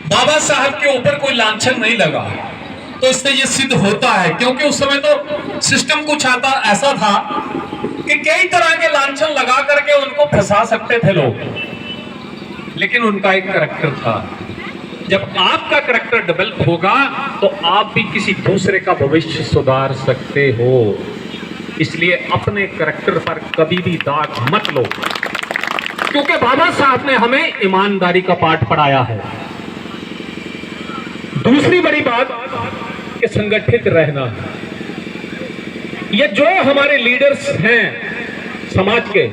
बाबा साहब के ऊपर कोई लांछन नहीं लगा, तो इससे ये सिद्ध होता है, क्योंकि उस समय तो सिस्टम कुछ आता ऐसा था कि कई तरह के लांछन लगा करके उनको फंसा सकते थे लोग, लेकिन उनका एक करैक्टर था। जब आपका करैक्टर डेवलप होगा तो आप भी किसी दूसरे का भविष्य सुधार सकते हो। इसलिए अपने करैक्टर पर कभी भी दाग मत लो, क्योंकि बाबा साहब ने हमें ईमानदारी का पाठ पढ़ाया है। दूसरी बड़ी बात कि संगठित रहना। ये जो हमारे लीडर्स हैं समाज के,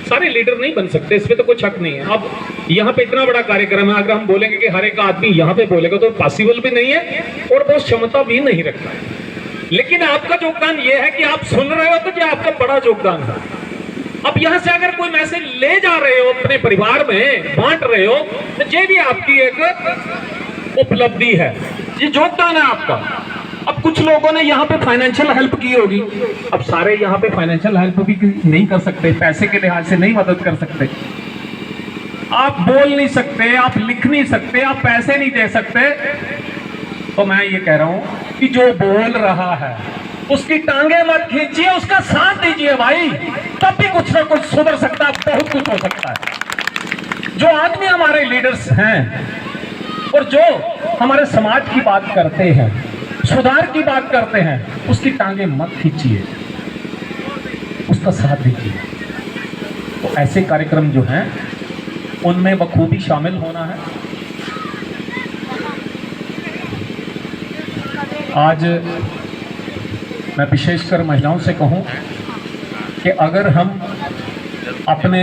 सारे लीडर नहीं बन सकते, इसमें तो कोई शक नहीं है। अब यहाँ पे इतना बड़ा कार्यक्रम है, अगर हम बोलेंगे कि हर एक आदमी यहाँ पे बोलेगा तो पॉसिबल भी नहीं है और बहुत क्षमता भी नहीं रखता है। लेकिन आपका योगदान ये है कि आप सुन रहे हो, तो ये आपका बड़ा योगदान है। अब यहाँ से अगर कोई मैसेज ले जा रहे हो अपने परिवार में बांट रहे हो, तो ये भी आपकी एक उपलब्धि है, ये योगदान है आपका। अब कुछ लोगों ने यहाँ पे फाइनेंशियल हेल्प की होगी, अब सारे यहाँ पे फाइनेंशियल हेल्प भी नहीं कर सकते, पैसे के लिहाज से नहीं मदद कर सकते, आप बोल नहीं सकते, आप लिख नहीं सकते, आप पैसे नहीं दे सकते। तो मैं ये कह रहा हूं कि जो बोल रहा है उसकी टांगे मत खींचिए, उसका साथ दीजिए भाई, तब भी कुछ ना कुछ सुधर सकता है, बहुत कुछ हो सकता है। जो आदमी हमारे लीडर्स हैं और जो हमारे समाज की बात करते हैं, सुधार की बात करते हैं, उसकी टांगे मत खींचिए, उसका साथ दीजिए। तो ऐसे कार्यक्रम जो हैं उनमें बखूबी शामिल होना है। आज मैं विशेषकर महिलाओं से कहूं कि अगर हम अपने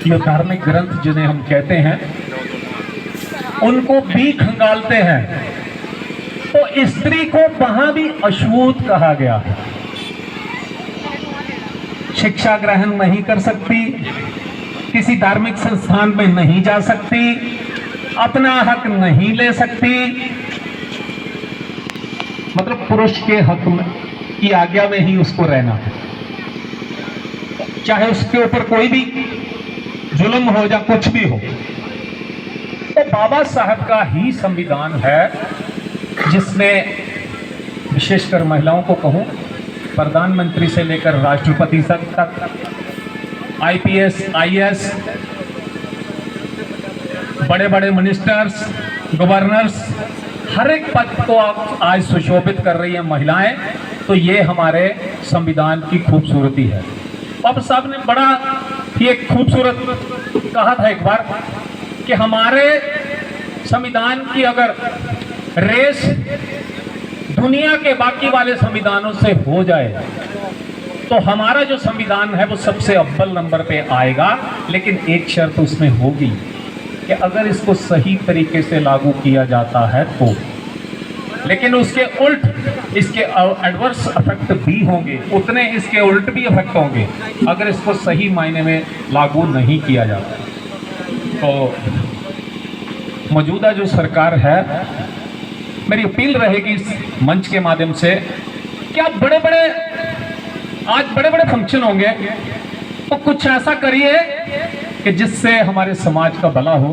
ये धार्मिक ग्रंथ जिन्हें हम कहते हैं उनको भी खंगालते हैं, तो स्त्री को वहां भी अछूत कहा गया है। शिक्षा ग्रहण नहीं कर सकती, किसी धार्मिक संस्थान में नहीं जा सकती, अपना हक नहीं ले सकती, मतलब पुरुष के हक में की आज्ञा में ही उसको रहना है, चाहे उसके ऊपर कोई भी जुल्म हो या कुछ भी हो। तो बाबा साहब का ही संविधान है जिसने विशेषकर महिलाओं को कहूं, प्रधानमंत्री से लेकर राष्ट्रपति तक, आईपीएस, आईएएस, बड़े बड़े मिनिस्टर्स, गवर्नर्स, हर एक पद को आज सुशोभित कर रही है महिलाएं। तो ये हमारे संविधान की खूबसूरती है। बाबा साहब ने बड़ा ही एक खूबसूरत कहा था एक बार कि हमारे संविधान की अगर रेस दुनिया के बाकी वाले संविधानों से हो जाए तो हमारा जो संविधान है वो सबसे अव्वल नंबर पे आएगा। लेकिन एक शर्त उसमें होगी कि अगर इसको सही तरीके से लागू किया जाता है तो, लेकिन उसके उल्ट इसके एडवर्स इफेक्ट भी होंगे, उतने इसके उल्ट भी इफेक्ट होंगे अगर इसको सही मायने में लागू नहीं किया जाता। तो मौजूदा जो सरकार है, मेरी अपील रहेगी इस मंच के माध्यम से कि आप आज बड़े बड़े फंक्शन होंगे तो कुछ ऐसा करिए कि जिससे हमारे समाज का भला हो।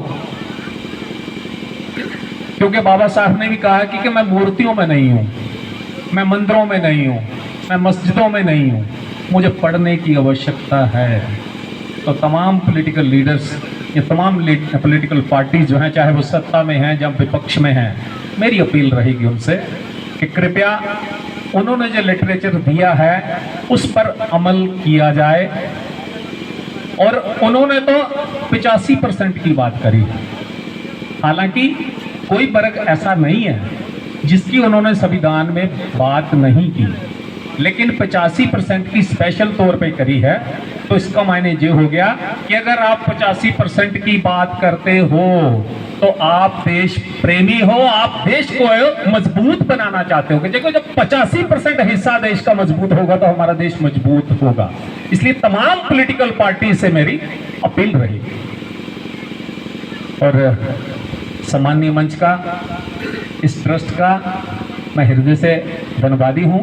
क्योंकि बाबा साहब ने भी कहा कि मैं मूर्तियों में नहीं हूं, मैं मंदिरों में नहीं हूं, मैं मस्जिदों में नहीं हूं, मुझे पढ़ने की आवश्यकता है। तो तमाम पॉलिटिकल लीडर्स, ये तमाम पॉलिटिकल पार्टी जो हैं, चाहे वो सत्ता में हैं या विपक्ष में हैं, मेरी अपील रहेगी उनसे कि कृपया उन्होंने जो लिटरेचर दिया है उस पर अमल किया जाए। और उन्होंने तो 85% की बात करी, हालांकि कोई वर्ग ऐसा नहीं है जिसकी उन्होंने संविधान में बात नहीं की, लेकिन 85% की स्पेशल तौर पे करी है। तो इसका मायने ये हो गया कि अगर आप 85% की बात करते हो तो आप देश प्रेमी हो, आप देश को मजबूत बनाना चाहते हो। देखो, जब 85% हिस्सा देश का मजबूत होगा तो हमारा देश मजबूत होगा। इसलिए तमाम पॉलिटिकल पार्टी से मेरी अपील रहेगी। और सामान्य मंच का, इस ट्रस्ट का मैं हृदय से धन्यवादी हूं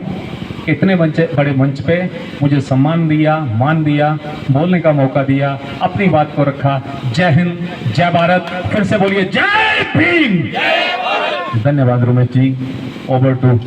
इतने बड़े मंच पे मुझे सम्मान दिया, मान दिया, बोलने का मौका दिया, अपनी बात को रखा। जय हिंद, जय भारत। फिर से बोलिए जय भीम। धन्यवाद रमेश जी। Over to.